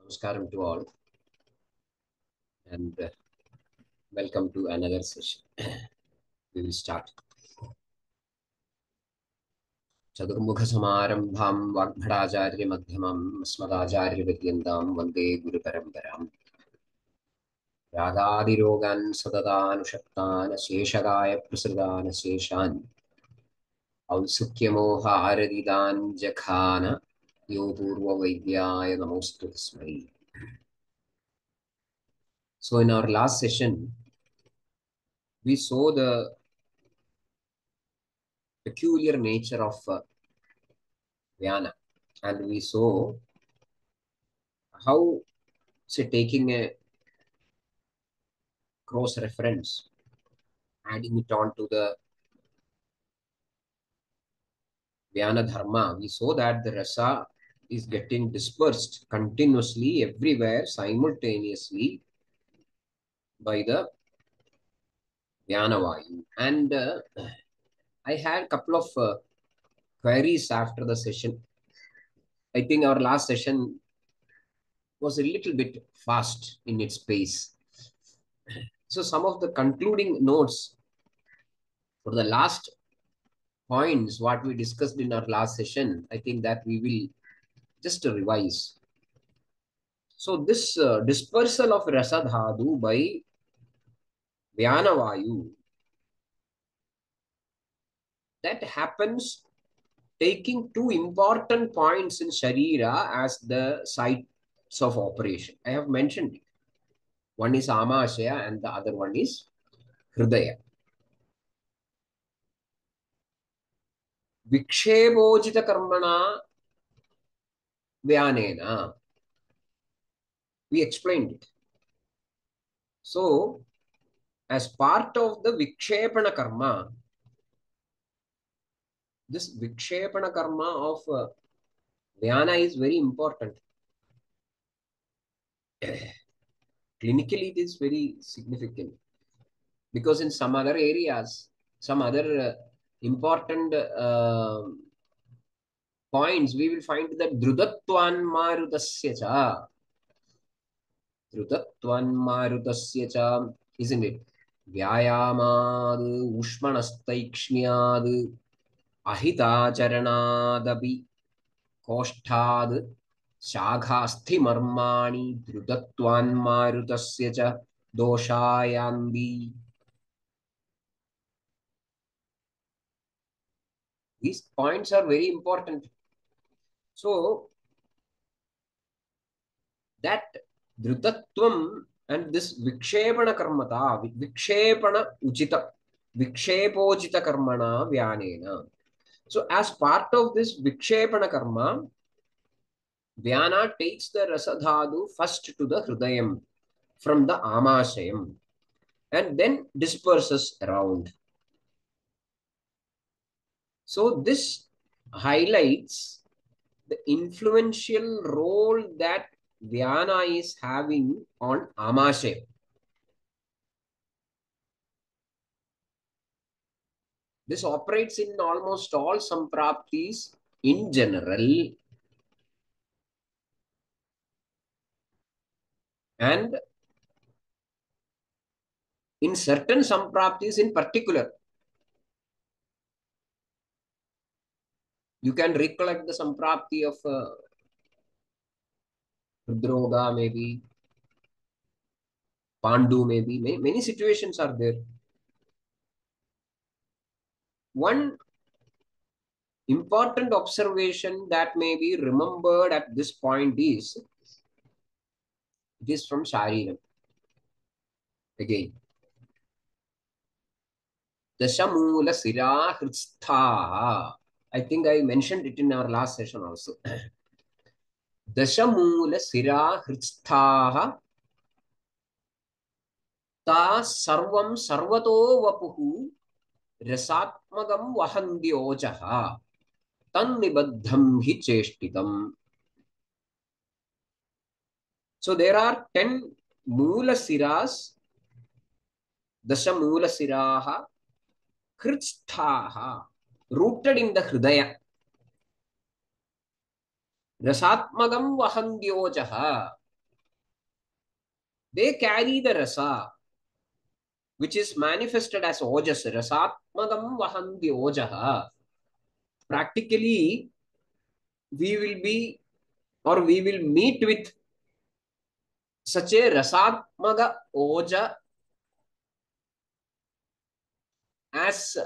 Namaskaram to all and welcome to another session. We will start. Chadurmukha Samarambham Vagbhadacharya Madhyamam Asmadacharya Vidyandam Vande Guru Paramparam Ragadirogan Sadadanushaktan Sheshagaya Prasadana Sheshan Aulsukyamoha Aradidan Jakhana Yopurva Vaidyaya Namostu Tasmai. So in our last session, we saw the peculiar nature of Vyana, and we saw how, say, taking a cross reference, adding it on to the Vyana Dharma, we saw that the rasa is getting dispersed continuously everywhere simultaneously by the Vyana Vayu. And I had a couple of queries after the session. I think our last session was a little bit fast in its pace. So some of the concluding notes for the last points, what we discussed in our last session, I think that we will just revise. So this dispersal of Rasadhadu by Vyanavayu, that happens taking two important points in Sharira as the sites of operation. I have mentioned it. One is Amashaya and the other one is Hridaya. Vikshebojita karmana Vyanena. We explained it. So, as part of the Vikshepana karma, this Vikshepana karma of Vyana is very important. Clinically, it is very significant because in some other areas, some other important points, we will find that Drudatvan Marutasya cha. Drudatvan Marutasya cha, isn't it? Vyayamad Ushmanastaikshniyad Ahitacharanaadapi Koshtad Shaghasthi Marmani Drudatvan Marutasya cha Doshayandi. These points are very important. So that Dhrutatvam and this Vikshepana Karmata, Vikshepana Uchita, Vikshepojita Karmana Vyanena. So as part of this Vikshepana Karma, Vyana takes the Rasadhadu first to the Hridayam from the Amashayam and then disperses around. So this highlights the influential role that Vyana is having on Amashaya. This operates in almost all sampraptis in general, and in certain sampraptis in particular. You can recollect the samprapti of Rudroga, maybe Pandu, maybe many situations are there. One important observation that may be remembered at this point is, it is from Shariram. Again, Dashamula Sira Hritstha. I think I mentioned it in our last session also. Dashamula Sira Hritstha Ta Sarvam Sarvato Vapuhu Rasatmagam Vahandyojaha Tan Nibaddham Hi Cheshtitam. So there are 10 Mula Siras, Dasha Mula Siraha, Hritsthaha, rooted in the Hridaya. Rasatmagam Vahandyojaha. They carry the rasa, which is manifested as ojas. Rasatmagam vahanti ojaha. Practically, we will be or we will meet with such a rasatmaga oja as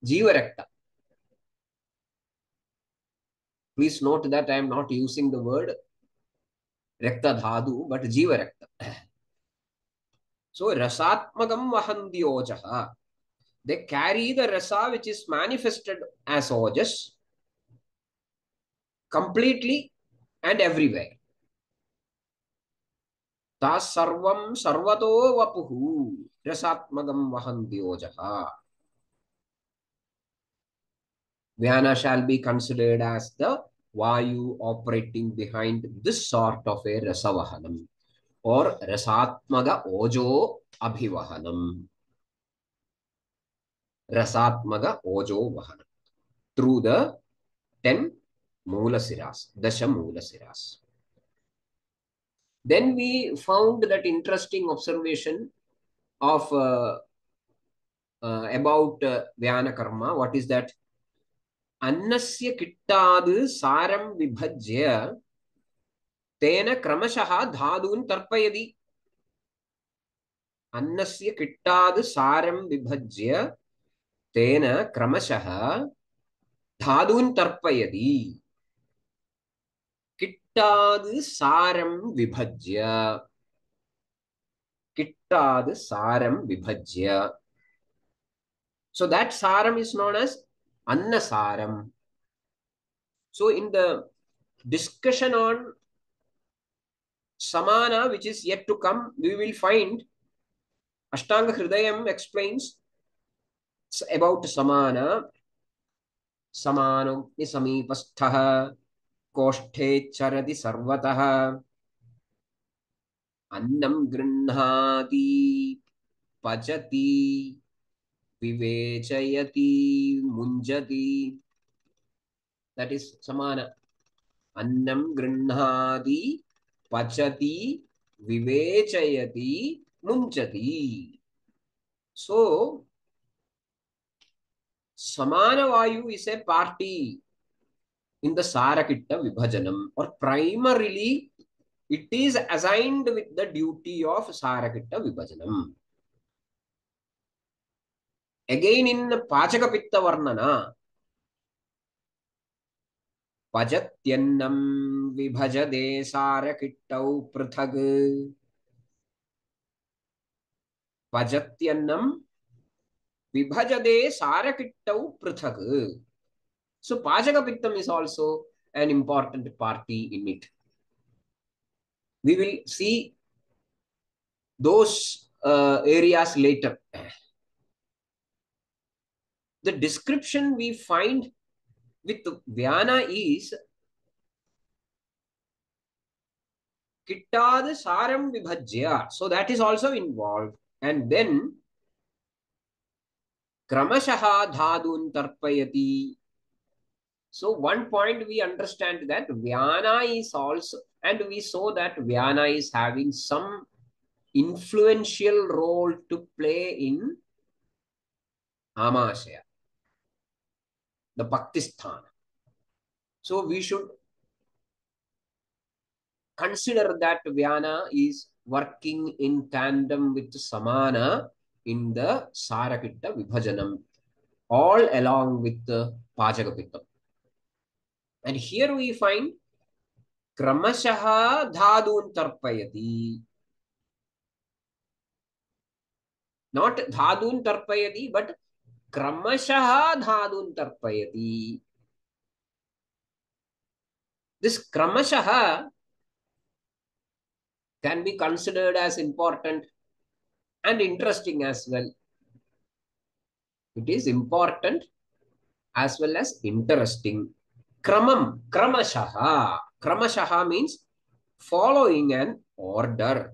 Jivarakta. Please note that I am not using the word Rakta Dhadu, but Jivarakta. So Rasatmagam Vahanti Ojaha. They carry the rasa which is manifested as ojas completely and everywhere. Tas sarvam sarvato vapuhu. Rasatmagam Vahanti Ojaha. Vyana shall be considered as the Vayu operating behind this sort of a Rasavahanam or Rasatmaga Ojo Abhivahanam. Rasatmaga Ojo Vahanam through the 10 Mula Siras, Dasha Mula Siras. Then we found that interesting observation of about Vyana Karma. What is that? Annasya kittad saram vibhajya tena kramashah dhadun tarpayadi. Annasya kittad saram vibhajya tena kramashah dhadun tarpayadi. Kittad saram vibhajya. Kittad saram vibhajya. So that saram is known as annasaram. So in the discussion on samana, which is yet to come, we will find Ashtanga Hridayam explains about samana. Samano nisamipasthaha koshthe charati sarvataha annam grihnati pachati vivechayati munjati. That is samana. Annam grihnati pachati vivechayati munjati. So samana vayu is a party in the Sarakitta Vibhajanam, or primarily it is assigned with the duty of Sarakitta Vibhajanam. Again in Pachaka Pitta Varnana, Pajatyannam Vibhajade Sarakittau Prithag. Pajatyannam Vibhajade Sarakittau Prithag. So Pachaka Pittam is also an important party in it. We will see those areas later. The description we find with Vyana is Kittad Saram Vibhajya. So that is also involved. And then Kramashaha Dhadun Tarpayati. So one point we understand that Vyana is also, and we saw that Vyana is having some influential role to play in Amashaya, the Bhaktisthana. So we should consider that Vyana is working in tandem with Samana in the Sarakitta Vibhajanam, all along with the Pachakapittam. And here we find Kramashaha Dhadun Tarpayati. Not Dhadun Tarpayati, but Kramashaha Dhadun Tarpayati. This Kramashaha can be considered as important and interesting as well. It is important as well as interesting. Kramam, Kramashaha. Kramashaha means following an order.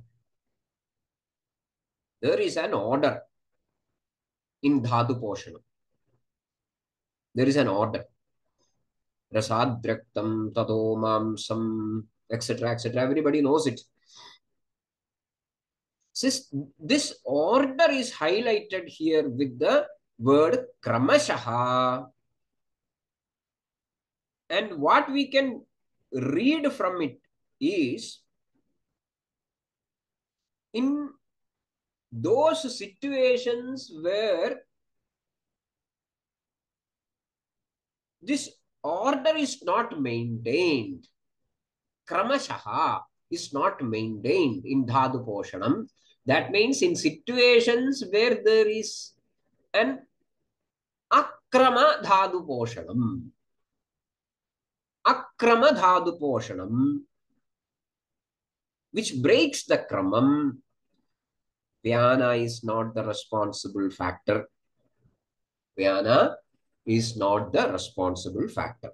There is an order in Dhatu Poshanam. There is an order. Rasadraktam, tato, Rasadraktam, tato, mamsam, etc., etc. Everybody knows it. This order is highlighted here with the word kramashaha. And what we can read from it is, in those situations where this order is not maintained, kramashaha is not maintained in dhatu poshanam. That means in situations where there is an akrama dhatu poshanam. Akrama dhatu poshanam, which breaks the kramam. Vyana is not the responsible factor. Vyana is not the responsible factor.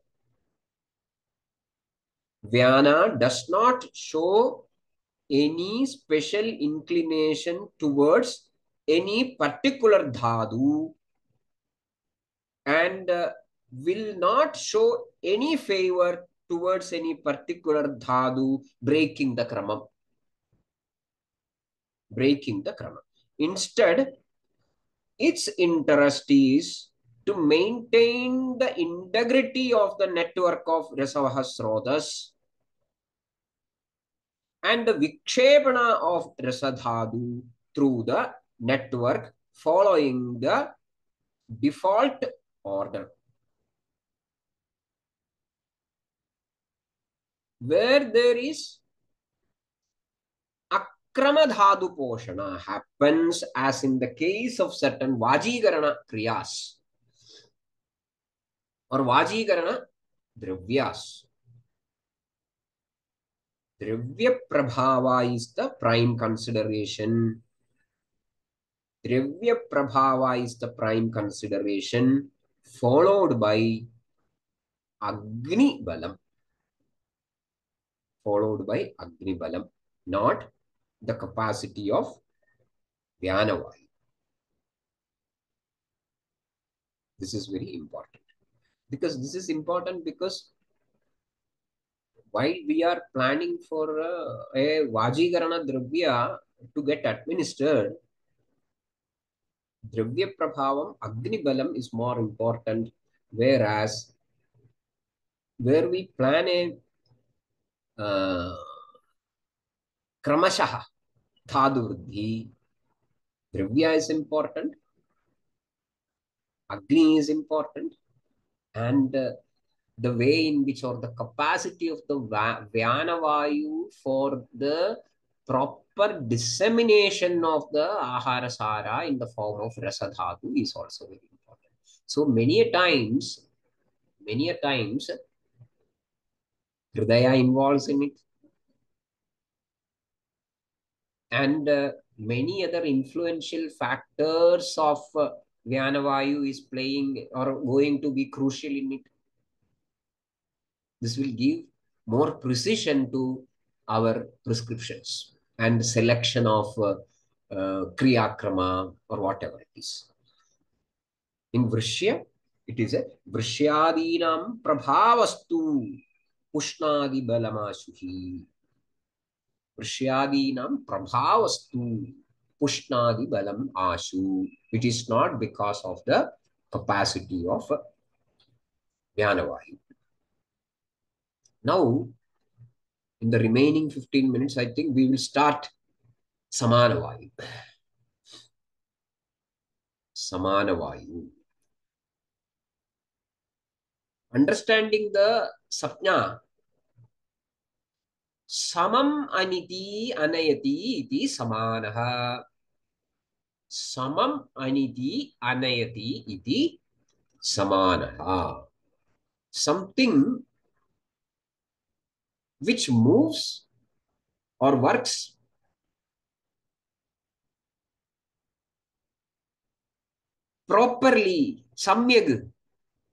Vyana does not show any special inclination towards any particular dhatu, and will not show any favor towards any particular dhatu breaking the krama. Instead, its interest is to maintain the integrity of the network of Rasavahasrotas and the Vikshepana of Rasadhadu through the network following the default order. Where there is Akramadhadu Poshana happens, as in the case of certain Vajigarana Kriyas or Vajigarana Dravyas. Dravya Prabhava is the prime consideration. Dravya Prabhava is the prime consideration, followed by Agni Balam. Not the capacity of Vyanavayu. This is very important. Because while we are planning for a Vajigarana Dravya to get administered, Dravya Prabhavam, Agni Balam is more important, whereas where we plan a Kramashaha Dhadu Vruddhi, Dravya is important, Agni is important, and the way in which, or the capacity of the Vyanavayu for the proper dissemination of the Aharasara in the form of Rasadhatu is also very important. So many a times, Hridaya involves in it, and many other influential factors of Vyanavayu is playing or going to be crucial in it. This will give more precision to our prescriptions and selection of Kriyakrama or whatever it is. In Vrishya, it is a Vrishyadinam Prabhavastu Ushnadi Balamashuhi. Vrishyadinam Prabhavastu Ushnadi Balam Ashu. It is not because of the capacity of Vyanavayu. Now, in the remaining 15 minutes, I think we will start Samanavayu. Understanding the sapna, samam aniti anayati iti samanaha. Samam aniti anayati iti samanaha. Something which moves or works properly, samyag.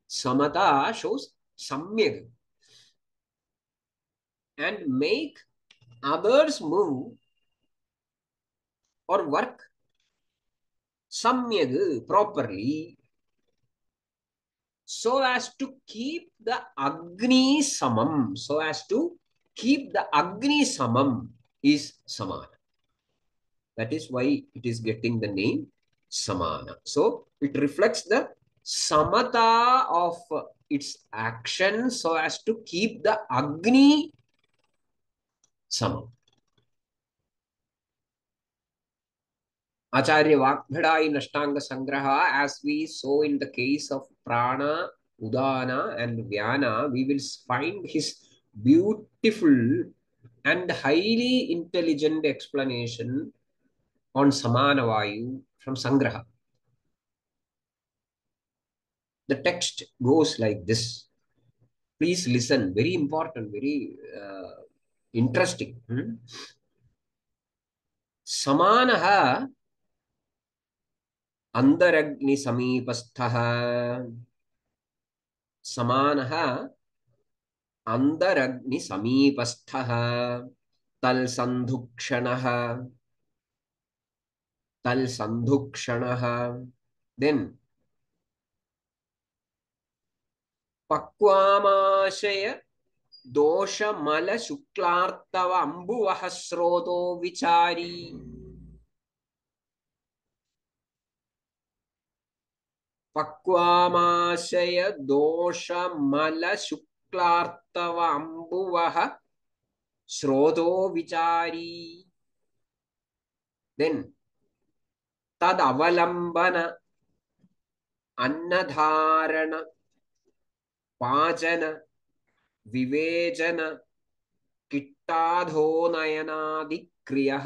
Samata shows samyag. And make others move or work samyag properly, so as to keep the Agni samam. Is samana. That is why it is getting the name samana. So it reflects the samata of its action so as to keep the Agni sama. Acharya Vakbhada in Ashtanga Sangraha, as we saw in the case of Prana, Udana, and Vyana, we will find his beautiful and highly intelligent explanation on Samanavayu from Sangraha. The text goes like this. Please listen. Very important, very interesting. Samanaha andaragni samipasthaha. Samanaha अंदरग्नि समीपस्थः तल्सन्धुक्षणः तल्सन्धुक्षणः then पक्वामाशय दोषमल शुक्लार्तव अम्बुवः स्रोतो विचारी पक्वामाशय दोषमल शुक्लार्तव अम्बुवः श्रोतो विचारी then तद अवलंबन अन्नधारण पाचन विवेचन किट्टाधोनयनादि क्रियः.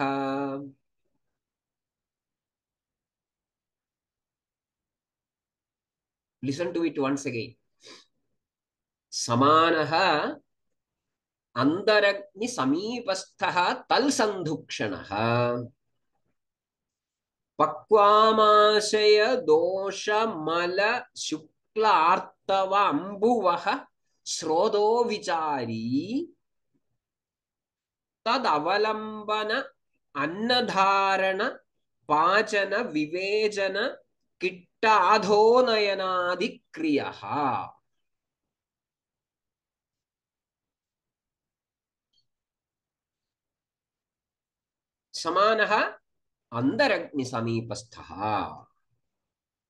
Listen to it once again. समानः अंतरग्नि समीपस्थः तल्सन्धुक्षणः पक्वामाशय दोष मल शुक्लार्तव अम्बुवः श्रोतो विचारी तद अवलंबन अन्नधारण पाचन विवेचन किट्टाधोनयनादि क्रियः. समानः अंतरग्नि समीपस्थः.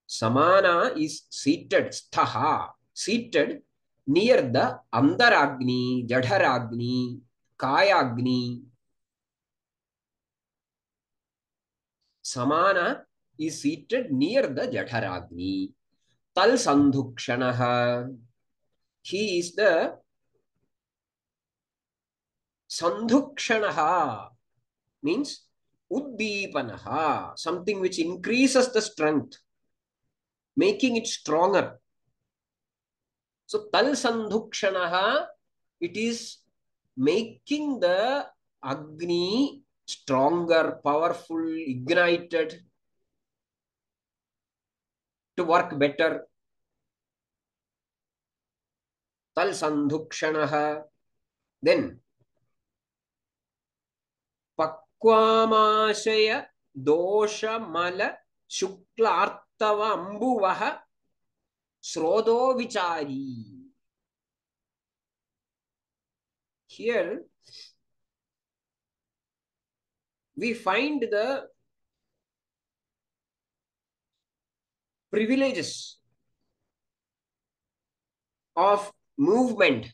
Samana is seated, sthaha, seated near the andaragni, jadharagni, kayagni. Samana is seated near the jadharagni. Tal sandhukshanaha. He is the sandhukshanaha, means uddipanaha, something which increases the strength, making it stronger. So tal sandhukshanaha, it is making the Agni stronger, powerful, ignited to work better. Tal sandhukshanaha. Then pakvamashaya dosha mala shukla artava ambuvaha srodo vichari. Here we find the privileges of movement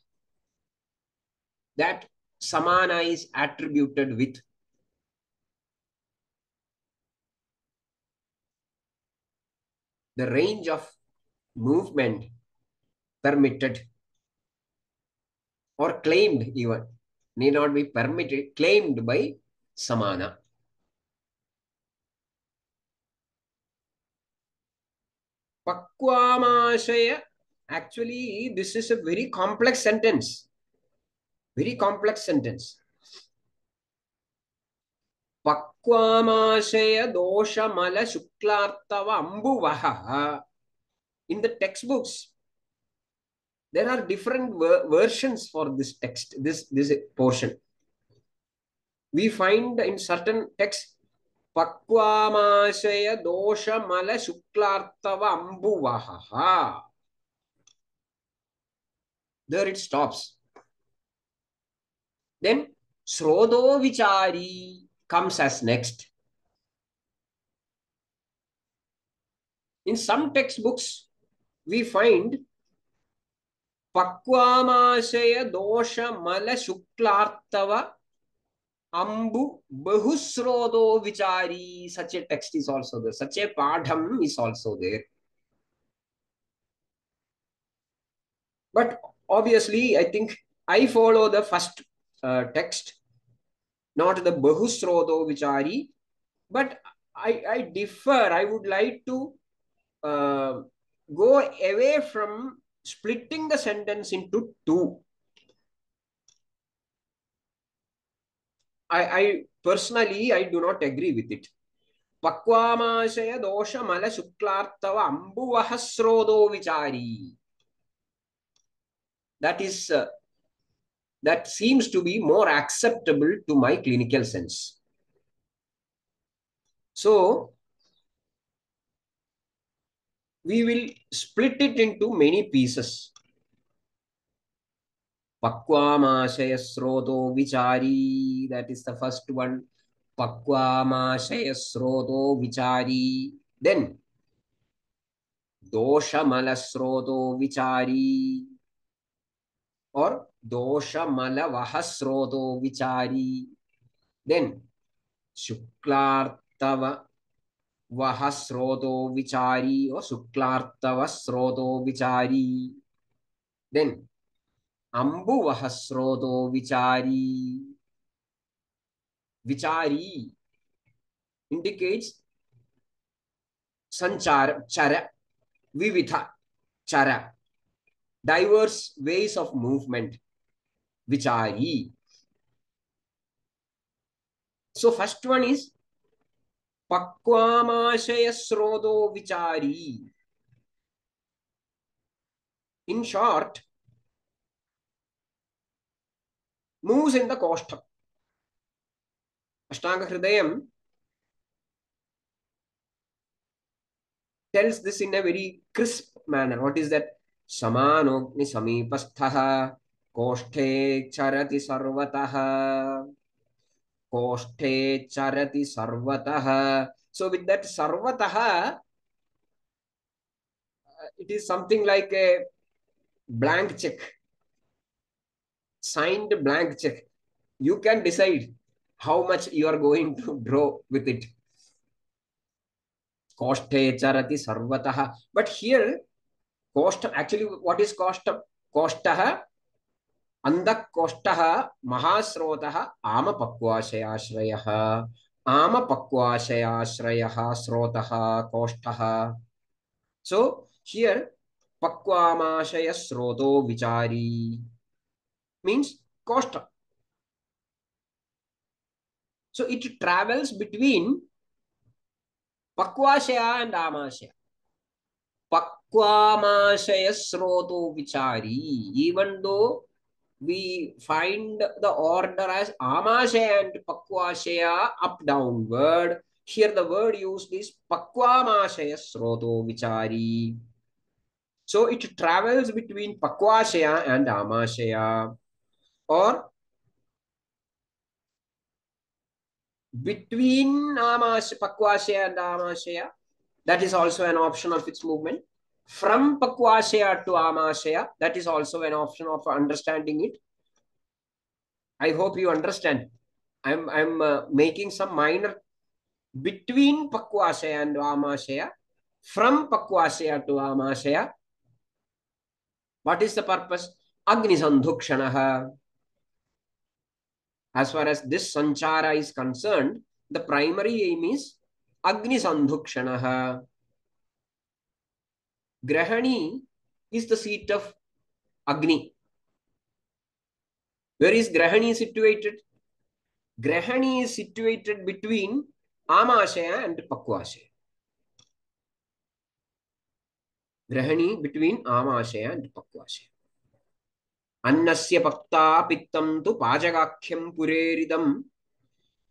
that samana is attributed with. The range of movement permitted or claimed, even need not be permitted, claimed by samana. Pakvamashaya, actually this is a very complex sentence. Very complex sentence. Pakvamashaya dosha mala shuklartava ambuvaha. In the textbooks, there are different versions for this text, this portion. We find in certain texts, Pakvamashaya dosha mala shuklartava ambuvaha. There it stops. Then Srodo Vichari comes as next. In some textbooks, we find Pakvamashaya dosha mala shuklartava ambu bahusrodo vichari. Such a text is also there. Such a padham is also there. But obviously, I think I follow the first text, not the bahusrodo vichari. But I differ. I would like to go away from splitting the sentence into two. I personally, I do not agree with it. Pakvamashaya dosha mala shuklartava ambuvahasrodo vichari. That is, that seems to be more acceptable to my clinical sense. So, we will split it into many pieces. Pakvamashaya sroto vichari. That is the first one. Pakvamashaya sroto vichari. Then, dosha mala sroto vichari. Or dosha mala vahasroto vichari. Then, shuklartava vahasroto vichari or shuklartava sroto vichari. Then, ambu vahasroto vichari. Vichari indicates sanchara, chara, vivitha, chara, diverse ways of movement. Vichari. So first one is Pakvamashaya sroto vichari. In short, moves in the koshtam. Ashtanga Hridayam tells this in a very crisp manner. What is that? Samanogni samipasthaha koshthe charati sarvataha. Koshthe charati sarvataha. So with that sarvataha, it is something like a blank check, signed blank check. You can decide how much you are going to draw with it. Koshthe charati sarvataha. But here, koshta, actually, what is koshta? Koshtaha, andak koshtaha, mahasrotaha, ama pakvashayashrayaha. Ama pakvashayashrayaha, srotaha, koshtaha. So, here, pakvamashaya sroto vichari means koshta. So, it travels between pakvashaya and amashaya. Pakvamashaya sroto vichari. Even though we find the order as amashaya and pakvashaya up downward, here the word used is pakvamashaya sroto vichari. So it travels between pakvashaya and amashaya, or between pakvashaya and amashaya. That is also an option of its movement. From pakvashaya to amashaya, that is also an option of understanding it. I hope you understand. I'm making some minor between pakvashaya and amashaya, from pakvashaya to amashaya. What is the purpose? Agni sandhukshanaha. As far as this sanchara is concerned, the primary aim is Agni sandhukshanaha. Grahani is the seat of Agni. Where is Grahani situated? Grahani is situated between Amashaya and Pakvashaya. Grahani between Amashaya and Pakvashaya. Annasya pakta pittam tu pajagakhyam pureridam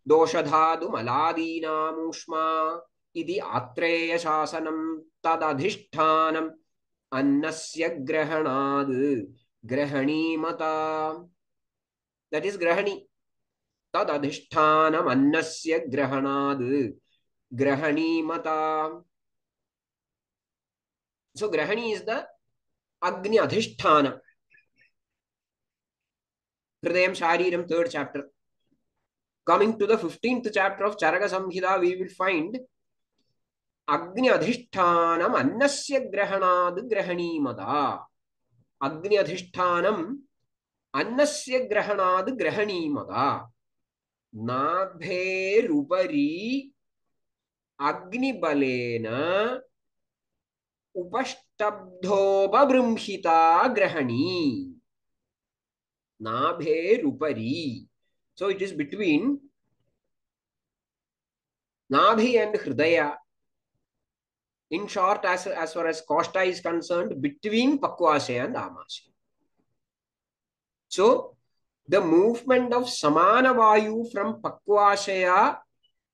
doshadhadu maladinamushma idi atreya shasanam tadadhishthanam annasya grahanad grahani mata. That is grahani. Tadadhishthanam annasya grahanad grahani mata. So Grahani is the Agni Adhisthana. Hridayam Shariram, third chapter. Coming to the 15th chapter of Charaka Samhita, we will find Agni Adhishthanam Annasya Grahanad Grahanimada. Agni Adhishthanam Annasya Grahanad Grahanimada. Nabhe Rupari Agni Balena Upashtabdhobabrimhita Grahani. Nabhe Rupari. So it is between Nabhi and Hridaya. In short, as far as Koshta is concerned, between Pakwashaya and Amashaya. So, the movement of Samana Vayu from Pakwashaya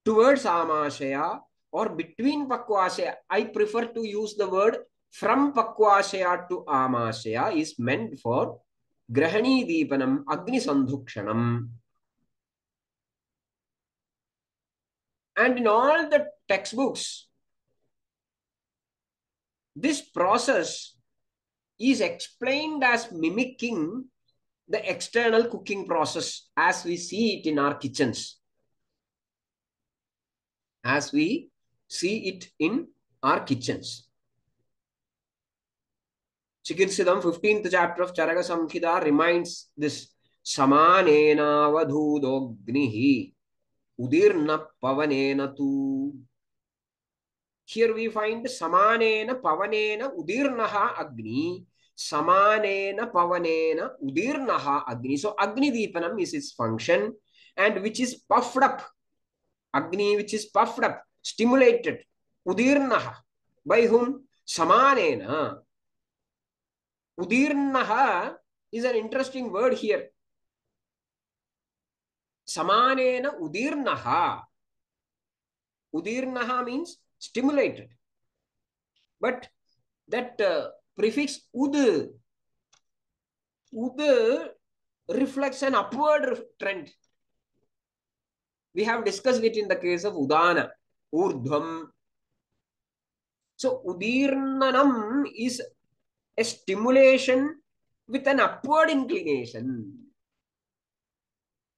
towards Amashaya or between Pakwashaya, I prefer to use the word from Pakwashaya to Amashaya is meant for Grahani Deepanam, Agni Sandhukshanam. And in all the textbooks, this process is explained as mimicking the external cooking process as we see it in our kitchens. As we see it in our kitchens. Chikitsidam, 15th chapter of Charaka Samhita reminds this. Samanena vadhudognihi udirna pavanena tu. Here we find Samanena pavanena udirnaha agni. Samanena pavanena udirnaha agni. So Agni Deepanam is its function and which is puffed up. Agni which is puffed up, stimulated. Udirnaha. By whom? Samanena. Udirnaha is an interesting word here. Samanena udirnaha. Udirnaha means stimulated. But that prefix ud reflects an upward trend. We have discussed it in the case of Udana, Urdhvam. So Udirnanam is a stimulation with an upward inclination.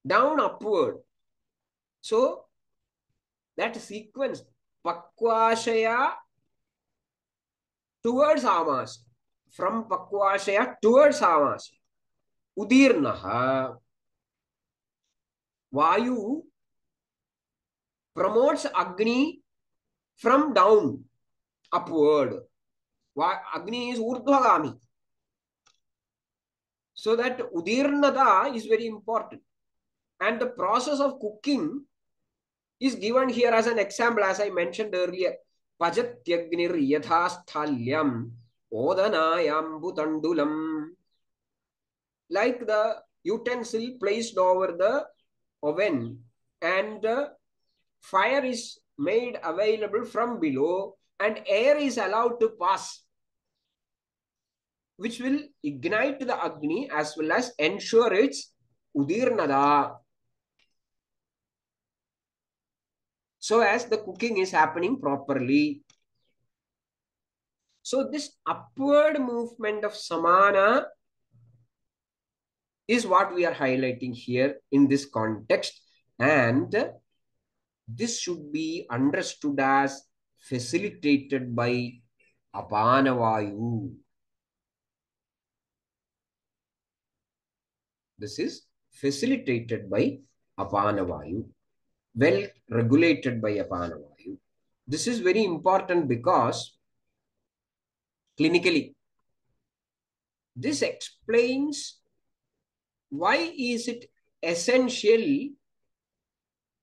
Down upward. So that sequence, Pakwashaya towards Amas. From Pakwashaya towards Amas. Udirnaha. Vayu promotes Agni from down, upward. Agni is Urdhvagami. So that Udirnada is very important. And the process of cooking is given here as an example, as I mentioned earlier. Pajatyagnir yathasthalyam odanayam butandulam. Like the utensil placed over the oven and the fire is made available from below and air is allowed to pass, which will ignite the Agni as well as ensure its Udirnada. So as the cooking is happening properly. So this upward movement of Samana is what we are highlighting here in this context. And this should be understood as facilitated by Apanavayu. This is facilitated by Apanavayu, well regulated by Apanavayu. This is very important because clinically, this explains why is it essential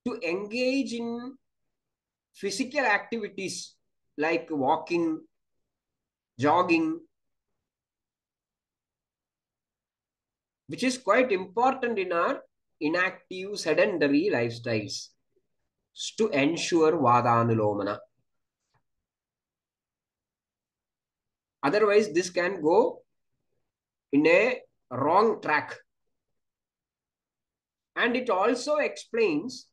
to engage in physical activities like walking, jogging, which is quite important in our inactive sedentary lifestyles to ensure Vadanulomana. Otherwise, this can go in a wrong track. And it also explains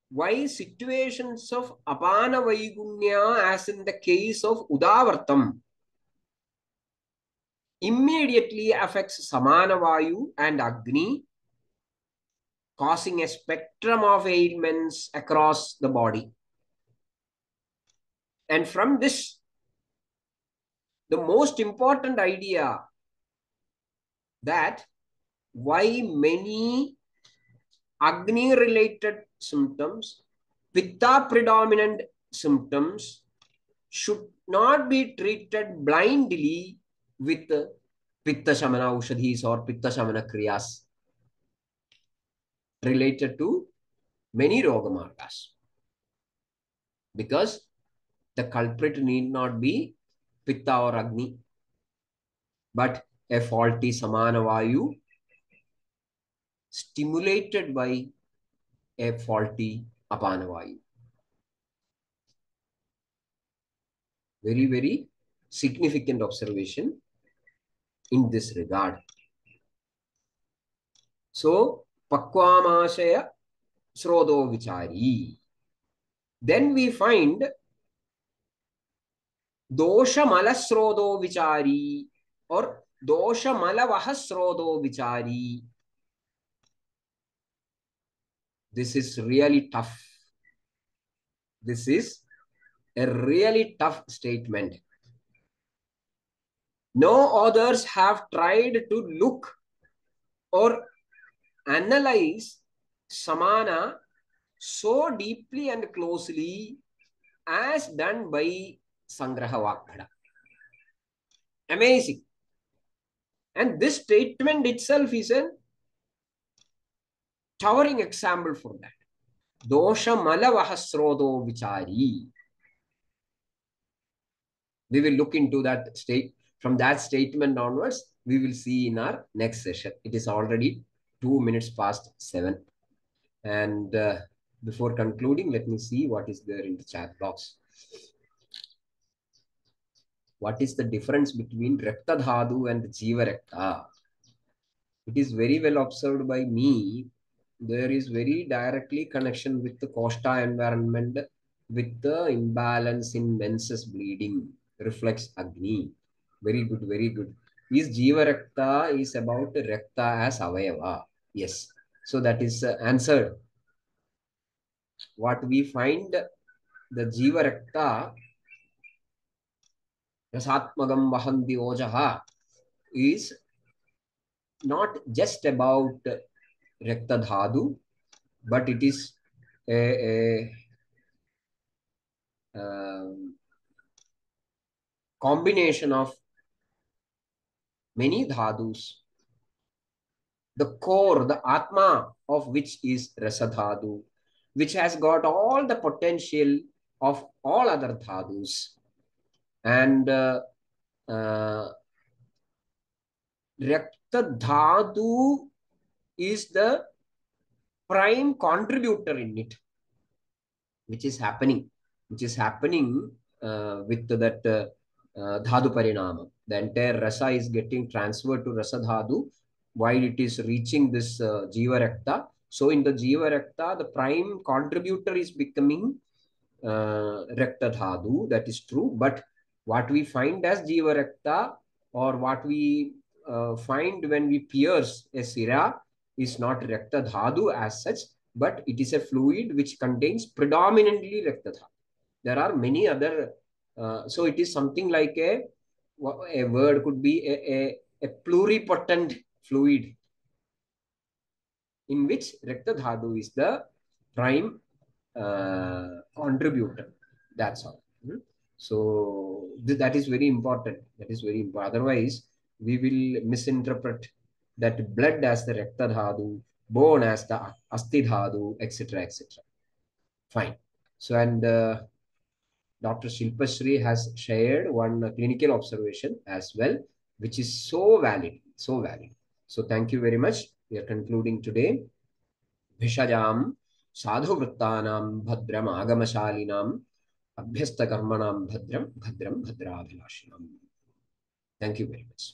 why situations of Apana Vaigunya, as in the case of Udavartam, immediately affects Samana Vayu and Agni, causing a spectrum of ailments across the body. And from this, the most important idea that why many Agni-related symptoms, Pitta predominant symptoms should not be treated blindly with Pitta Shamana Aushadhis or Pitta Shamana Kriyas related to many Rogamargas. Because the culprit need not be Pitta or Agni, but a faulty Samana Vayu stimulated by a faulty Apana Vayu. Very, very significant observation in this regard. So, Pakvamashaya Srodo Vichari. Then we find Dosha Malasrodo Vichari or Dosha Malavahasrodo Vichari. This is really tough. This is a really tough statement. No authors have tried to look or analyze Samana so deeply and closely as done by Sangraha Vakkhada. Amazing. And this statement itself is a towering example for that. Dosha Malavahasrodo Vichari. We will look into that state. From that statement onwards, we will see in our next session. It is already 2 minutes past 7. And before concluding, let me see what is there in the chat box. What is the difference between Rakta Dhadu and Jiva Rakta? It is very well observed by me. There is very directly connection with the Kosta environment, with the imbalance in menses bleeding, reflects Agni. Very good, very good. Is Jiva Rakta is about Rakta as Avayava. Yes. So that is answered. What we find, the Jiva Rakta, Rasatmagam Vahanti Ojaha, is not just about Rakta Dhadu, but it is a combination of many dhadus. The core, the Atma of which is Rasadhadu, which has got all the potential of all other dhadus. And Rakta Dhadu is the prime contributor in it, which is happening with that Dhadu Parinama. The entire Rasa is getting transferred to Rasa Dhadu while it is reaching this Jiva Rakta. So in the Jiva Rakta, the prime contributor is becoming Rakta Dhadu. That is true. But what we find as Jiva Rakta, or what we find when we pierce a Sira, is not Rakta Dhadu as such, but it is a fluid which contains predominantly Rakta Dhatu. There are many other, so it is something like a word could be a pluripotent fluid in which Rakta Dhatu is the prime contributor. That's all. So that is very important. That is very important. Otherwise, we will misinterpret that blood as the Rakta Dhatu, bone as the Asti Dhatu, etc., etc. Fine. So, and Dr. Shilpashree has shared one clinical observation as well, which is so valid, so valid. So, thank you very much. We are concluding today. Bhishajam sadhu vrittanam bhadram agamashalinam abhyasta karmanam bhadram bhadram bhadrabhilashinam. Thank you very much.